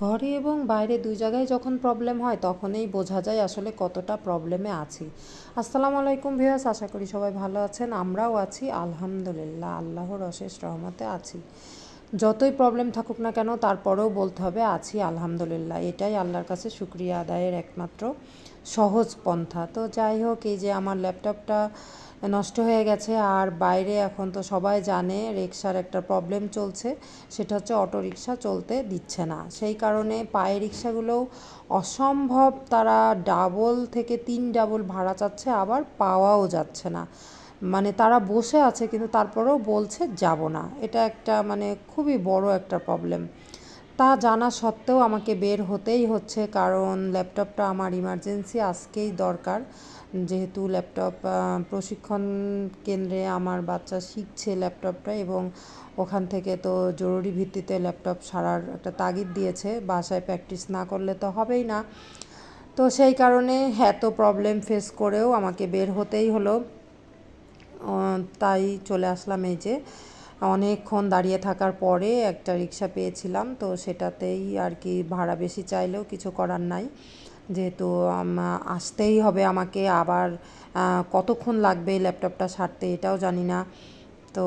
ঘরে এবং বাইরে দুই জায়গায় যখন প্রবলেম হয় তখনই বোঝা যায় আসলে কতটা প্রবলেমে আছি। আসসালামু আলাইকুম ভিউয়ার্স, আশা করি সবাই ভালো আছেন। আমরাও আছি আলহামদুলিল্লাহ, আল্লাহর অশেষ রহমতে আছি। যতই প্রবলেম থাকুক না কেন তারপরেও বলতে হবে আছি আলহামদুলিল্লাহ, এটাই আল্লাহর কাছে শুকরিয়া আদায়ের একমাত্র সহজ পন্থা। তো যাই হোক, এই যে আমার ল্যাপটপটা নষ্ট হয়ে গেছে, আর বাইরে এখন তো সবাই জানে রিক্সার একটা প্রবলেম চলছে, সেটা হচ্ছে অটো রিক্সা চলতে দিচ্ছে না। সেই কারণে পায়ে রিক্সাগুলোও অসম্ভব, তারা ডাবল থেকে 3 ডাবল ভাড়া চাচ্ছে, আবার পাওয়াও যাচ্ছে না। মানে তারা বসে আছে কিন্তু তারপরেও বলছে যাব না। এটা একটা মানে খুবই বড় একটা প্রবলেম। তা জানা সত্ত্বেও আমাকে বের হতেই হচ্ছে, কারণ ল্যাপটপটা আমার ইমার্জেন্সি আজকেই দরকার। যেহেতু ল্যাপটপ প্রশিক্ষণ কেন্দ্রে আমার বাচ্চা শিখছে ল্যাপটপটা, এবং ওখান থেকে তো জরুরি ভিত্তিতে ল্যাপটপ সারার একটা তাগিদ দিয়েছে, বাসায় প্র্যাকটিস না করলে তো হবেই না। তো সেই কারণে এত প্রবলেম ফেস করেও আমাকে বের হতেই হলো। তাই চলে আসলাম। এই যে অনেকক্ষণ দাঁড়িয়ে থাকার পরে একটা রিক্সা পেয়েছিলাম, তো সেটাতেই আর কি, ভাড়া বেশি চাইলেও কিছু করার নাই, যেহেতু আসতেই হবে আমাকে। আবার কতক্ষণ লাগবে ল্যাপটপটা সারতে এটাও জানি না। তো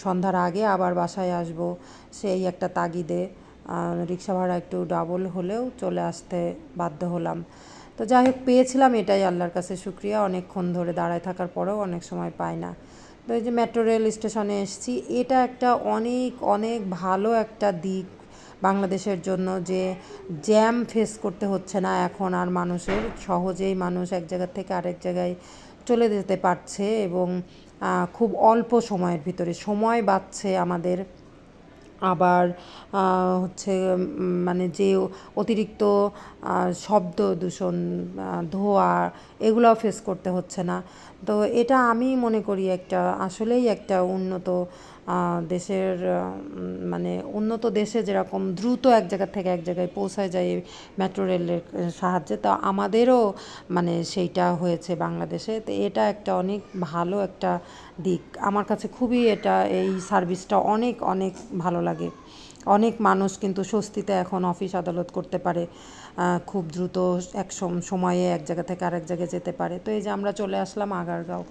সন্ধ্যার আগে আবার বাসায় আসব, সেই একটা তাগিদে রিক্সা ভাড়া একটু ডাবল হলেও চলে আসতে বাধ্য হলাম। তো যাই হোক, পেয়েছিলাম, এটাই আল্লাহর কাছে শুক্রিয়া। অনেকক্ষণ ধরে দাঁড়ায় থাকার পরেও অনেক সময় পাই না। তো এই যে মেট্রো রেল স্টেশনে এসেছি, এটা একটা অনেক অনেক ভালো একটা দিক বাংলাদেশের জন্য, যে জ্যাম ফেস করতে হচ্ছে না এখন আর মানুষের। সহজেই মানুষ এক জায়গা থেকে আরেক জায়গায় চলে যেতে পারছে, এবং খুব অল্প সময়ের ভিতরে সময় বাঁচছে আমাদের। আবার হচ্ছে মানে যে অতিরিক্ত শব্দ দূষণ, ধোঁয়া, এগুলোও ফেস করতে হচ্ছে না। তো এটা আমি মনে করি একটা আসলেই একটা উন্নত দেশের, মানে উন্নত দেশে যেরকম দ্রুত এক জায়গা থেকে এক জায়গায় পৌঁছায় যায় মেট্রো রেলের সাহায্যে, তো আমাদেরও মানে সেইটা হয়েছে বাংলাদেশে। তো এটা একটা অনেক ভালো একটা দিক আমার কাছে, খুবই এটা, এই সার্ভিসটা অনেক অনেক ভালো লাগে। অনেক মানুষ কিন্তু স্বস্তিতে এখন অফিস আদালত করতে পারে, খুব দ্রুত এক সময়ে এক জায়গা থেকে আরেক জায়গায় যেতে পারে। তো এই যে আমরা চলে আসলাম আগারগাঁও।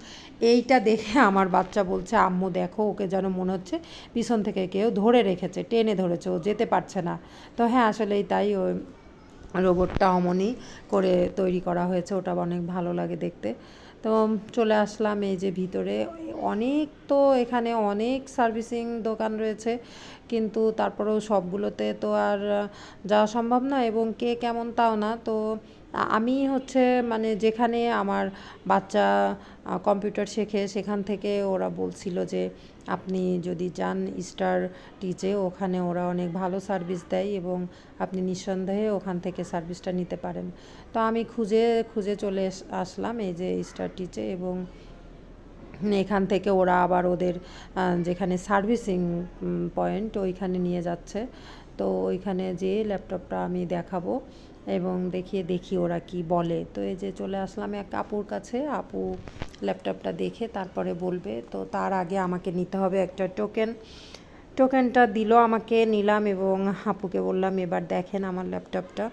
এইটা দেখে আমার বাচ্চা বলছে, আম্মু দেখো, ওকে যেন মনে হচ্ছে পিছন থেকে কেউ ধরে রেখেছে, টেনে ধরেছে, ও যেতে পারছে না। তো হ্যাঁ, আসলেই তাই। ওই রোবটটা অমনই করে তৈরি করা হয়েছে, ওটা অনেক ভালো লাগে দেখতে। তো চলে আসলাম এই যে ভিতরে। অনেক, তো এখানে অনেক সার্ভিসিং দোকান রয়েছে, কিন্তু তারপরেও সবগুলোতে তো আর যাওয়া সম্ভব না, এবং কে কেমন তাও না। তো আমি হচ্ছে মানে যেখানে আমার বাচ্চা কম্পিউটার শেখে, সেখান থেকে ওরা বলছিল যে আপনি যদি যান স্টার টিচে, ওখানে ওরা অনেক ভালো সার্ভিস দেয়, এবং আপনি নিঃসন্দেহে ওখান থেকে সার্ভিসটা নিতে পারেন। তো আমি খুঁজে খুঁজে চলে আসলাম এই যে স্টার টিচে, এবং এখান থেকে ওরা আবার ওদের যেখানে সার্ভিসিং পয়েন্ট ওইখানে নিয়ে যাচ্ছে। তো ওইখানে যেয়ে ল্যাপটপটা আমি দেখাবো এবং দেখিয়ে দেখি ওরা কি বলে। তো এই যে চলে আসলাম এক আপুর কাছে, আপু ল্যাপটপটা দেখে তারপরে বলবে। তো তার আগে আমাকে নিতে হবে একটা টোকেন। টোকেনটা দিল আমাকে, নিলাম, এবং আপুকে বললাম এবার দেখেন আমার ল্যাপটপটা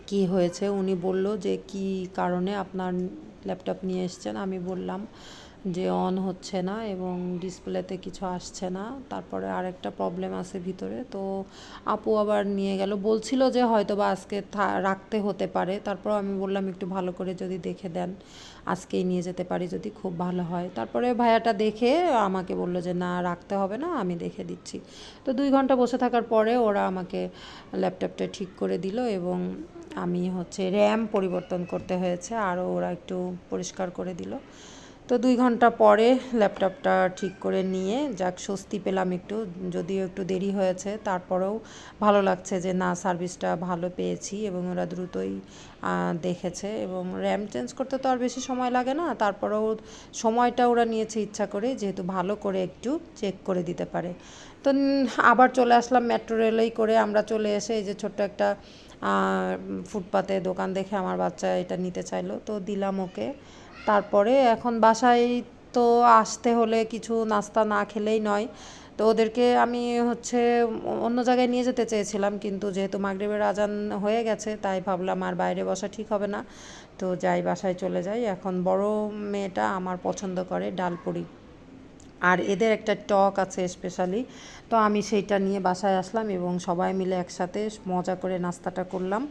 কি হয়েছে। উনি বলল যে কি কারণে আপনার ল্যাপটপ নিয়ে এসছেন। আমি বললাম যে অন হচ্ছে না এবং ডিসপ্লেতে কিছু আসছে না, তারপরে আরেকটা প্রবলেম আছে ভিতরে। তো আপু আবার নিয়ে গেল, বলছিল যে হয়তো বা আজকে রাখতে হতে পারে। তারপর আমি বললাম একটু ভালো করে যদি দেখে দেন, আজকেই নিয়ে যেতে পারি যদি খুব ভালো হয়। তারপরে ভাইয়াটা দেখে আমাকে বলল যে না, রাখতে হবে না, আমি দেখে দিচ্ছি। তো 2 ঘন্টা বসে থাকার পরে ওরা আমাকে ল্যাপটপটা ঠিক করে দিল, এবং আমি হচ্ছে র্যাম পরিবর্তন করতে হয়েছে, আরও ওরা একটু পরিষ্কার করে দিল। তো 2 ঘন্টা পরে ল্যাপটপটা ঠিক করে নিয়ে যাক স্বস্তি পেলাম একটু, যদিও একটু দেরি হয়েছে, তারপরেও ভালো লাগছে যে না, সার্ভিসটা ভালো পেয়েছি, এবং ওরা দ্রুতই দেখেছে। এবং র্যাম চেঞ্জ করতে তো আর বেশি সময় লাগে না, তারপরেও সময়টা ওরা নিয়েছে ইচ্ছা করে, যেহেতু ভালো করে একটু চেক করে দিতে পারে। তো আবার চলে আসলাম মেট্রো রেলেই করে। আমরা চলে এসে এই যে ছোট্ট একটা ফুটপাতে দোকান দেখে আমার বাচ্চা এটা নিতে চাইলো, তো দিলাম ওকে। তারপরে এখন বাসায় তো আসতে হলে কিছু নাস্তা না খেলেই নয়। তো ওদেরকে আমি হচ্ছে অন্য জায়গায় নিয়ে যেতে চেয়েছিলাম, কিন্তু যেহেতু মাগরিবের আজান হয়ে গেছে তাই ভাবলাম আর বাইরে বসা ঠিক হবে না, তো যাই বাসায় চলে যাই। এখন বড় মেয়েটা আমার পছন্দ করে ডালপুরি, আর এদের একটা টক আছে স্পেশালি, তো আমি সেইটা নিয়ে বাসায় আসলাম এবং সবাই মিলে একসাথে মজা করে নাস্তাটা করলাম।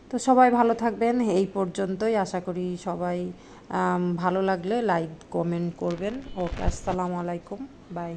তো সবাই ভালো থাকবেন, এই পর্যন্তই। আশা করি সবাই ভালো লাগলে লাইক কমেন্ট করবেন। ওকে, আসসালামু আলাইকুম, বাই।